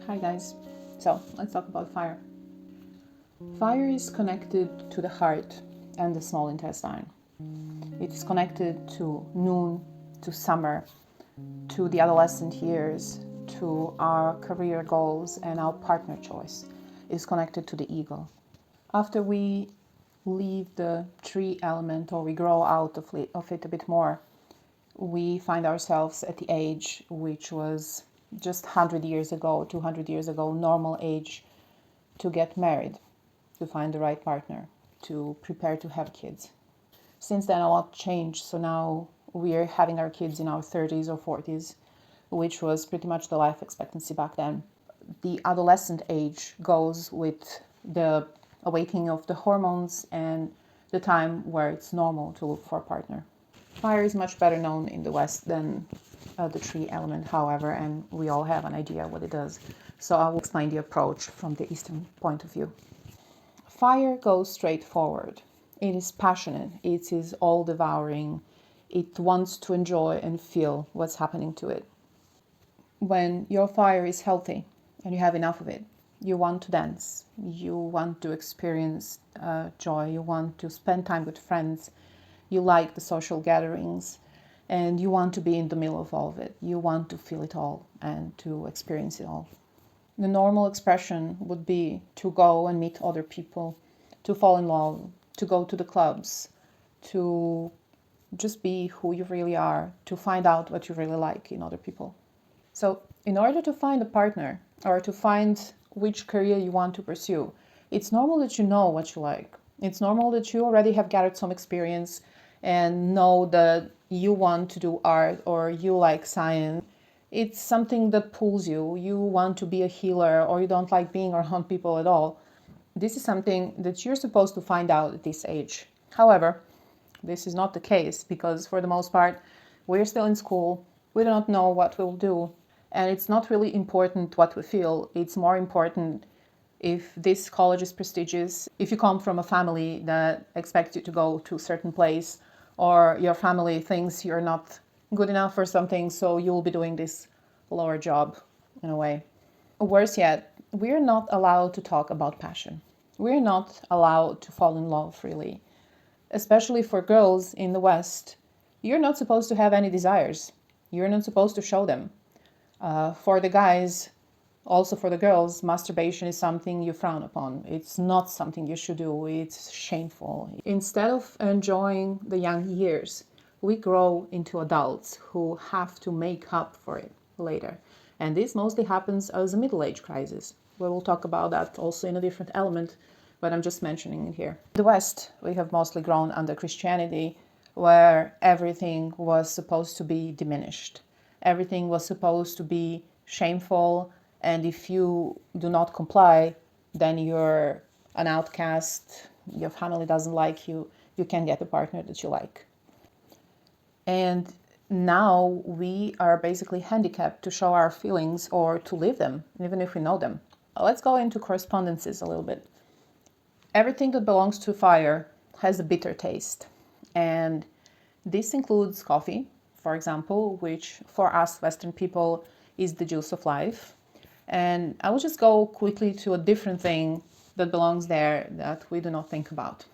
Hi guys. So let's talk about fire. Fire is connected to the heart and the small intestine. It is connected to noon, to summer, to the adolescent years, to our career goals and our partner choice. It is connected to the ego. After we leave the tree element or we grow out of it a bit more, we find ourselves at the age which was just 100 years ago, 200 years ago, normal age to get married, to find the right partner, to prepare to have kids. Since then, a lot changed, so now we're having our kids in our 30s or 40s, which was pretty much the life expectancy back then. The adolescent age goes with the awakening of the hormones and the time where it's normal to look for a partner. Fire is much better known in the West than the tree element, however, and we all have an idea what it does. So I will explain the approach from the Eastern point of view. Fire goes straight forward. It is passionate. It is all-devouring. It wants to enjoy and feel what's happening to it. When your fire is healthy and you have enough of it, you want to dance. You want to experience joy. You want to spend time with friends. You like the social gatherings, and you want to be in the middle of all of it. You want to feel it all and to experience it all. The normal expression would be to go and meet other people, to fall in love, to go to the clubs, to just be who you really are, to find out what you really like in other people. So in order to find a partner or to find which career you want to pursue, it's normal that you know what you like. It's normal that you already have gathered some experience and know that you want to do art or you like science. It's something that pulls you. You want to be a healer or you don't like being around people at all. This is something that you're supposed to find out at this age. However, this is not the case because for the most part, we're still in school. We do not know what we'll do. And it's not really important what we feel. It's more important if this college is prestigious, if you come from a family that expects you to go to a certain place, or your family thinks you're not good enough for something, so you'll be doing this lower job in a way. Worse yet, we're not allowed to talk about passion. We're not allowed to fall in love freely. Especially for girls in the West, you're not supposed to have any desires. You're not supposed to show them. For the guys, also for the girls, masturbation is something you frown upon. It's not something you should do. It's shameful. Instead of enjoying the young years, we grow into adults who have to make up for it later. And this mostly happens as a middle-age crisis. We will talk about that also in a different element, but I'm just mentioning it here. In the West, we have mostly grown under Christianity, where everything was supposed to be diminished. Everything was supposed to be shameful, and if you do not comply, then you're an outcast, your family doesn't like you, you can't get a partner that you like. And now we are basically handicapped to show our feelings or to live them, even if we know them. Let's go into correspondences a little bit. Everything that belongs to fire has a bitter taste. And this includes coffee, for example, which for us Western people is the juice of life. And I will just go quickly to a different thing that belongs there that we do not think about.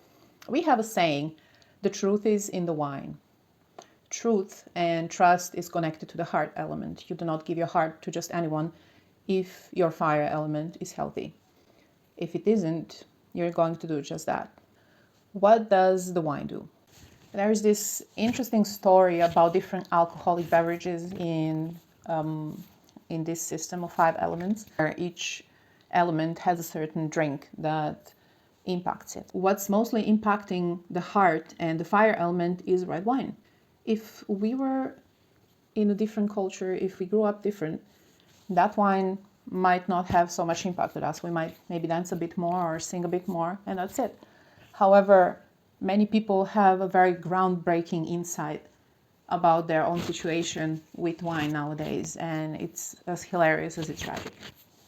We have a saying, the truth is in the wine. Truth and trust is connected to the heart element. You do not give your heart to just anyone if your fire element is healthy. If it isn't, you're going to do just that. What does the wine do? There is this interesting story about different alcoholic beverages in this system of 5 elements, where each element has a certain drink that impacts it. What's mostly impacting the heart and the fire element is red wine. If we were in a different culture, if we grew up different, that wine might not have so much impact on us. We might maybe dance a bit more or sing a bit more, and that's it. However, many people have a very groundbreaking insight about their own situation with wine nowadays, and it's as hilarious as it's tragic.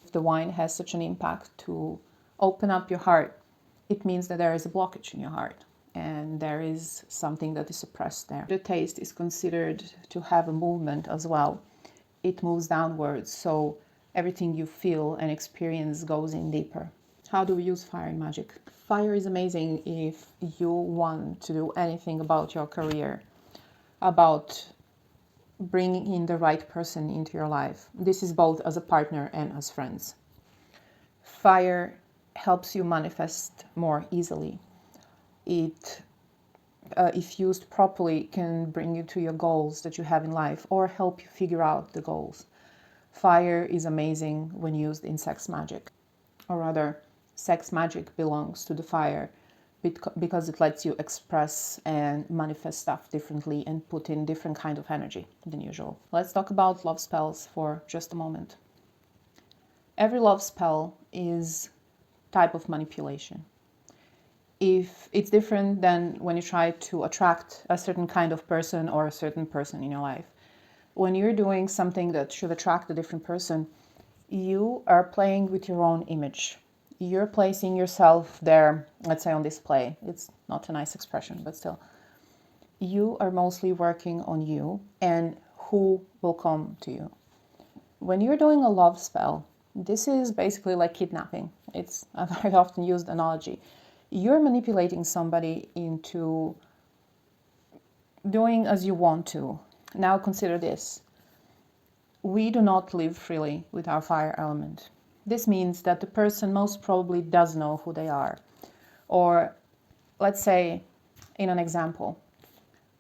If the wine has such an impact to open up your heart, it means that there is a blockage in your heart and there is something that is suppressed there. The taste is considered to have a movement as well. It moves downwards, so everything you feel and experience goes in deeper. How do we use fire in magic? Fire is amazing if you want to do anything about your career, about bringing in the right person into your life. This is both as a partner and as friends. Fire helps you manifest more easily. It, if used properly, can bring you to your goals that you have in life or help you figure out the goals. Fire is amazing when used in sex magic, or rather, sex magic belongs to the fire because it lets you express and manifest stuff differently and put in different kind of energy than usual. Let's talk about love spells for just a moment. Every love spell is type of manipulation. If it's different than when you try to attract a certain kind of person or a certain person in your life. When you're doing something that should attract a different person, you are playing with your own image. You're placing yourself there, let's say on display. It's not a nice expression, but still. You are mostly working on you and who will come to you. When you're doing a love spell, this is basically like kidnapping. It's a very often used analogy. You're manipulating somebody into doing as you want to. Now consider this. We do not live freely with our fire element. This means that the person most probably does know who they are. Or let's say, in an example,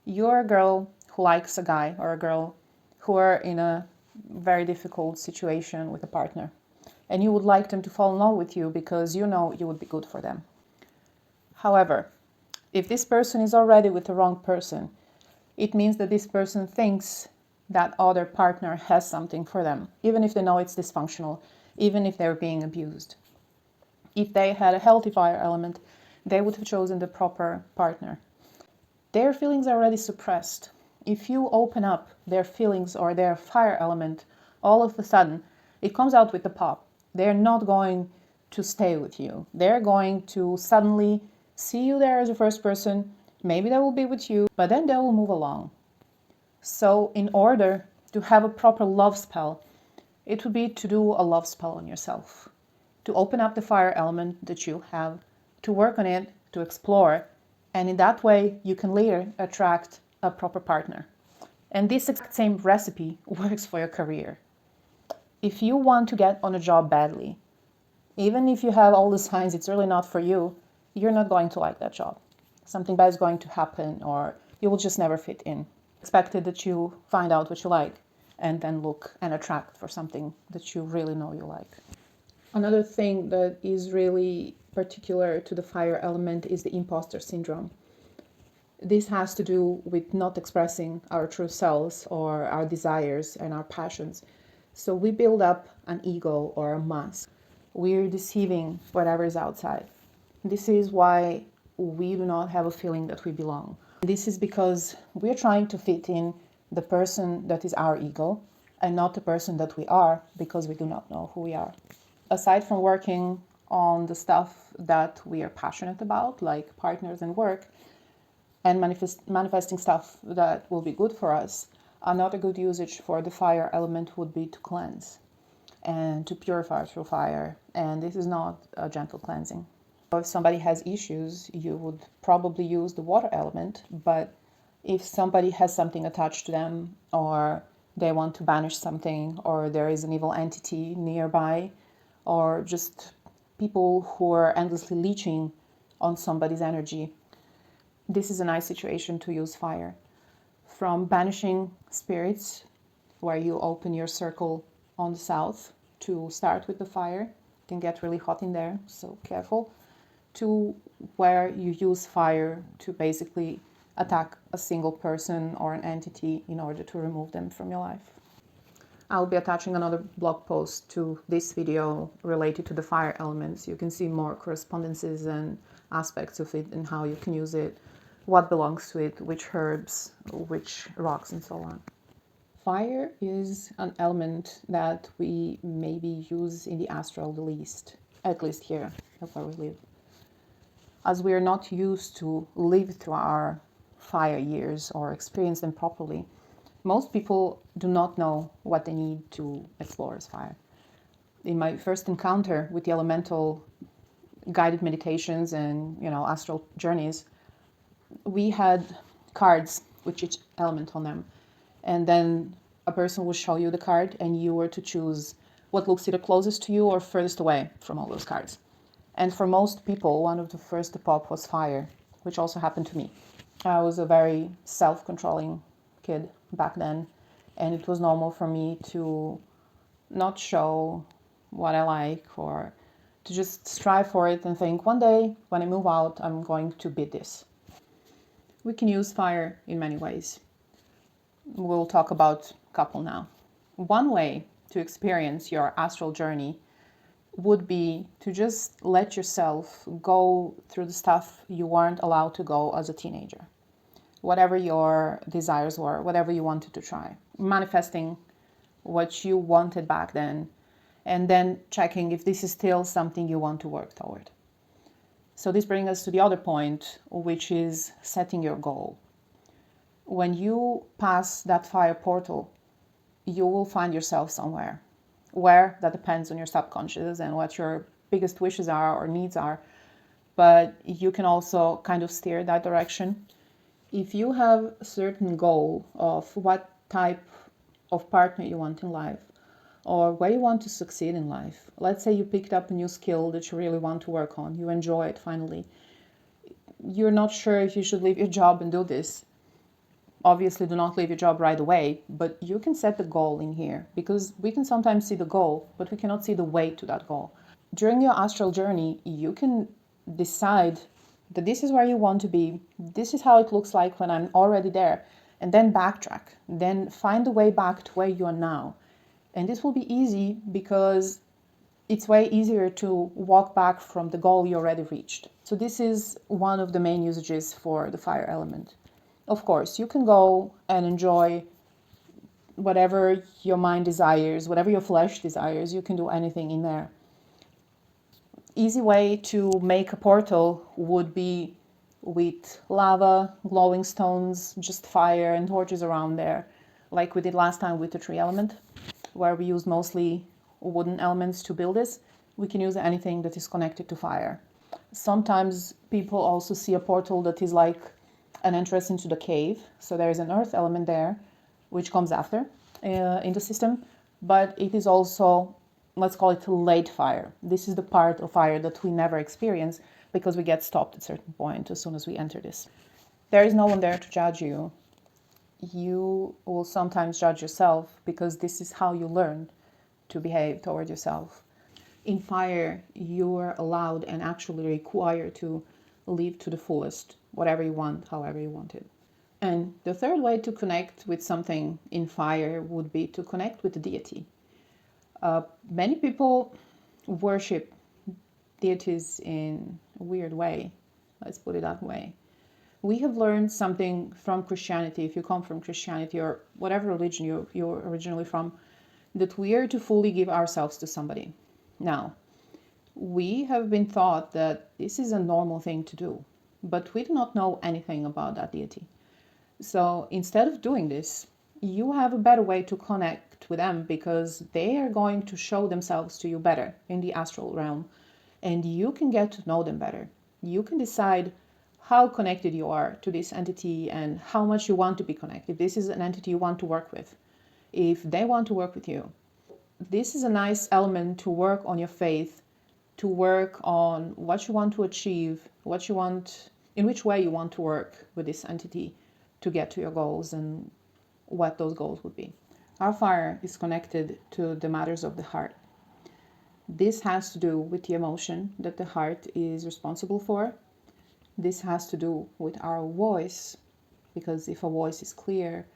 you're a girl who likes a guy or a girl who are in a very difficult situation with a partner. And you would like them to fall in love with you because you know you would be good for them. However, if this person is already with the wrong person, it means that this person thinks that other partner has something for them, even if they know it's dysfunctional, even if they're being abused. If they had a healthy fire element, they would have chosen the proper partner. Their feelings are already suppressed. If you open up their feelings or their fire element, all of a sudden, it comes out with the pop. They're not going to stay with you. They're going to suddenly see you there as a first person. Maybe they will be with you, but then they will move along. So in order to have a proper love spell, it would be to do a love spell on yourself, to open up the fire element that you have, to work on it, to explore, and in that way you can later attract a proper partner. And this exact same recipe works for your career. If you want to get on a job badly, even if you have all the signs it's really not for you, you're not going to like that job. Something bad is going to happen or you will just never fit in. Expected that you find out what you like and then look and attract for something that you really know you like. Another thing that is really particular to the fire element is the impostor syndrome. This has to do with not expressing our true selves or our desires and our passions. So we build up an ego or a mask. We're deceiving whatever is outside. This is why we do not have a feeling that we belong. This is because we're trying to fit in the person that is our ego and not the person that we are because we do not know who we are. Aside from working on the stuff that we are passionate about, like partners and work, and manifesting stuff that will be good for us, another good usage for the fire element would be to cleanse and to purify through fire. And this is not a gentle cleansing. If somebody has issues, you would probably use the water element, but if somebody has something attached to them or they want to banish something or there is an evil entity nearby or just people who are endlessly leeching on somebody's energy, this is a nice situation to use fire. From banishing spirits, where you open your circle on the south to start with the fire, it can get really hot in there, so careful, to where you use fire to basically attack a single person or an entity in order to remove them from your life. I'll be attaching another blog post to this video related to the fire elements. You can see more correspondences and aspects of it and how you can use it, what belongs to it, which herbs, which rocks, and so on. Fire is an element that we maybe use in the astral the least, at least here, where we live. As we are not used to live through our fire years or experience them properly, most people do not know what they need to explore as fire. in my first encounter with the elemental guided meditations and, astral journeys, we had cards with each element on them. And then a person will show you the card and you were to choose what looks either closest to you or furthest away from all those cards. And for most people, one of the first to pop was fire, which also happened to me. I was a very self-controlling kid back then, and it was normal for me to not show what I like or to just strive for it and think, one day when I move out, I'm going to be this. We can use fire in many ways. We'll talk about a couple now. One way to experience your astral journey would be to just let yourself go through the stuff you weren't allowed to go as a teenager. Whatever your desires were, whatever you wanted to try. Manifesting what you wanted back then, and then checking if this is still something you want to work toward. So this brings us to the other point, which is setting your goal. When you pass that fire portal, you will find yourself somewhere. Where, that depends on your subconscious and what your biggest wishes are or needs are. But you can also kind of steer that direction. If you have a certain goal of what type of partner you want in life, or where you want to succeed in life. Let's say you picked up a new skill that you really want to work on. You enjoy it finally. You're not sure if you should leave your job and do this. Obviously, do not leave your job right away, but you can set the goal in here, because we can sometimes see the goal, but we cannot see the way to that goal. During your astral journey, you can decide that this is where you want to be. This is how it looks like when I'm already there. And then backtrack. Then find the way back to where you are now. And this will be easy because it's way easier to walk back from the goal you already reached. So this is one of the main usages for the fire element. Of course, you can go and enjoy whatever your mind desires, whatever your flesh desires. You can do anything in there. Easy way to make a portal would be with lava, glowing stones, just fire and torches around there, like we did last time with the tree element, where we use mostly wooden elements to build this. We can use anything that is connected to fire. Sometimes people also see a portal that is like an entrance into the cave. So there is an earth element there, which comes after in the system, but it is also, let's call it late fire. This is the part of fire that we never experience because we get stopped at a certain point as soon as we enter this. There is no one there to judge you. You will sometimes judge yourself because this is how you learn to behave toward yourself. In fire, you are allowed and actually required to live to the fullest, whatever you want, however you want it. And the third way to connect with something in fire would be to connect with the deity. Many people worship deities in a weird way. Let's put it that way. We have learned something from Christianity, if you come from Christianity or whatever religion you're originally from, that we are to fully give ourselves to somebody. Now, we have been taught that this is a normal thing to do, but we do not know anything about that deity. So instead of doing this, you have a better way to connect with them because they are going to show themselves to you better in the astral realm, and you can get to know them better. You can decide how connected you are to this entity and how much you want to be connected. If this is an entity you want to work with, if they want to work with you. This is a nice element to work on your faith, to work on what you want to achieve, what you want, in which way you want to work with this entity to get to your goals and what those goals would be. Our fire is connected to the matters of the heart. This has to do with the emotion that the heart is responsible for. This has to do with our voice, because if a voice is clear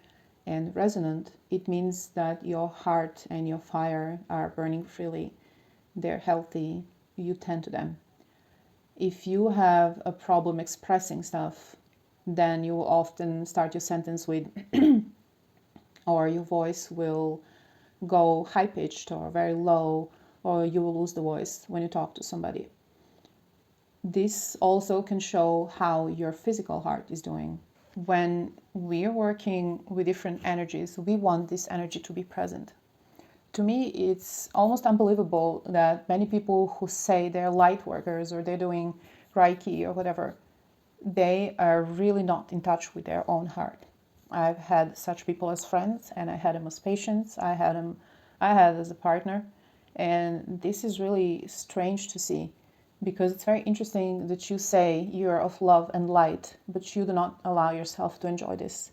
and resonant, it means that your heart and your fire are burning freely. They're healthy. You tend to them. If you have a problem expressing stuff, then you will often start your sentence with or your voice will go high-pitched or very low, or you will lose the voice when you talk to somebody. This also can show how your physical heart is doing. When we're working with different energies, we want this energy to be present. To me, it's almost unbelievable that many people who say they're light workers or they're doing Reiki or whatever, they are really not in touch with their own heart. I've had such people as friends, and I had them as patients. I had as a partner, and this is really strange to see, because it's very interesting that you say you're of love and light, but you do not allow yourself to enjoy this.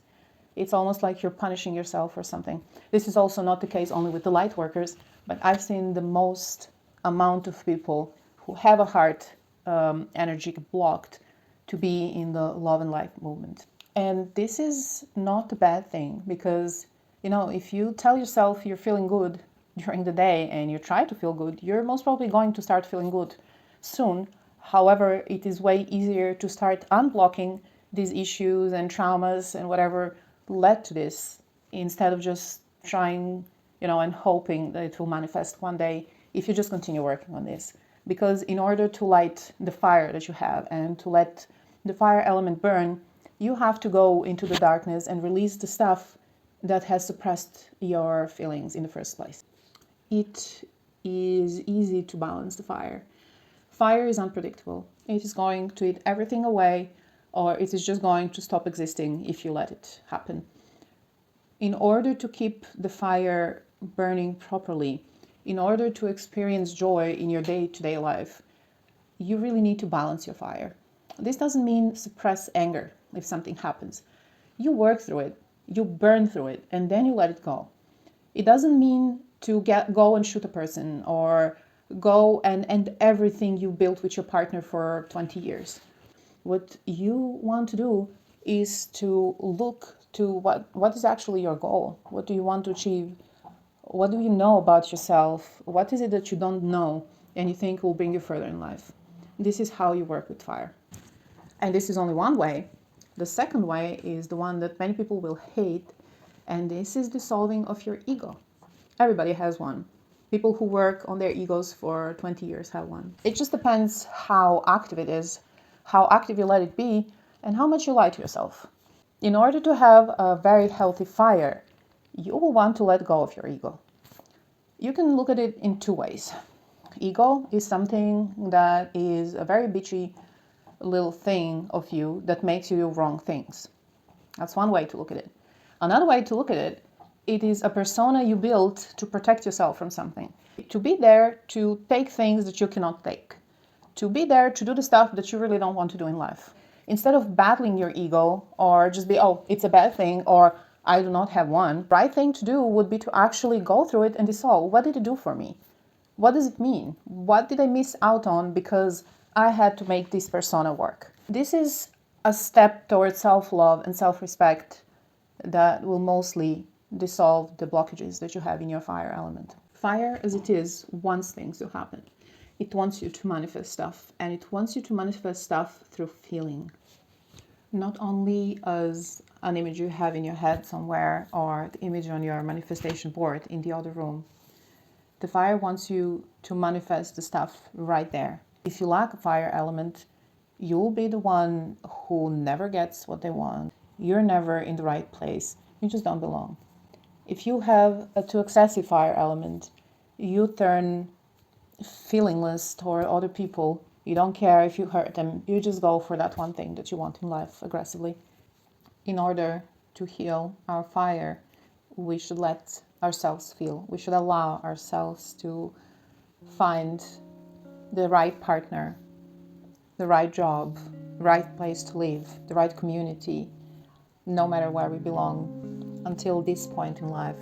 It's almost like you're punishing yourself or something. This is also not the case only with the light workers, but I've seen the most amount of people who have a heart energy blocked to be in the love and light movement. And this is not a bad thing, because, if you tell yourself you're feeling good during the day and you try to feel good, you're most probably going to start feeling good soon. However, it is way easier to start unblocking these issues and traumas and whatever led to this, instead of just trying, and hoping that it will manifest one day, if you just continue working on this. Because in order to light the fire that you have and to let the fire element burn, you have to go into the darkness and release the stuff that has suppressed your feelings in the first place. It is easy to balance the fire. Fire is unpredictable. It is going to eat everything away, or it is just going to stop existing if you let it happen. In order to keep the fire burning properly, in order to experience joy in your day-to-day life, you really need to balance your fire. This doesn't mean suppress anger if something happens. You work through it, you burn through it, and then you let it go. It doesn't mean to go and shoot a person or go and end everything you built with your partner for 20 years. What you want to do is to look to what is actually your goal. What do you want to achieve? What do you know about yourself? What is it that you don't know and you think will bring you further in life? This is how you work with fire. And this is only one way. The second way is the one that many people will hate, and this is dissolving of your ego. Everybody has one. People who work on their egos for 20 years have one. It just depends how active it is, how active you let it be, and how much you lie to yourself. In order to have a very healthy fire, you will want to let go of your ego. You can look at it in two ways. Ego is something that is a very bitchy little thing of you that makes you do wrong things. That's one way to look at it. Another way to look at it, it is a persona you built to protect yourself from something. To be there to take things that you cannot take. To be there to do the stuff that you really don't want to do in life. Instead of battling your ego or just be, oh, it's a bad thing, or I do not have one, the right thing to do would be to actually go through it and dissolve. What did it do for me? What does it mean? What did I miss out on because I had to make this persona work? This is a step towards self-love and self-respect that will mostly dissolve the blockages that you have in your fire element. Fire, as it is, wants things to happen. It wants you to manifest stuff, and it wants you to manifest stuff through feeling. Not only as an image you have in your head somewhere or the image on your manifestation board in the other room. The fire wants you to manifest the stuff right there. If you lack a fire element, you'll be the one who never gets what they want. You're never in the right place. You just don't belong. If you have a too excessive fire element, you turn feelingless toward other people. You don't care if you hurt them. You just go for that one thing that you want in life aggressively. In order to heal our fire, we should let ourselves feel. We should allow ourselves to find the right partner, the right job, the right place to live, the right community, no matter where we belong. Until this point in life,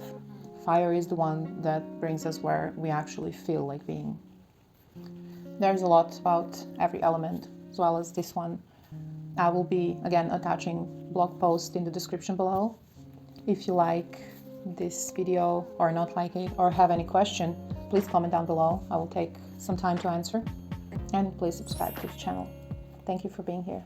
fire is the one that brings us where we actually feel like being. There's a lot about every element, as well as this one. I will be, again, attaching blog post in the description below. If you like this video or not like it, or have any question, please comment down below. I will take some time to answer. And please subscribe to the channel. Thank you for being here.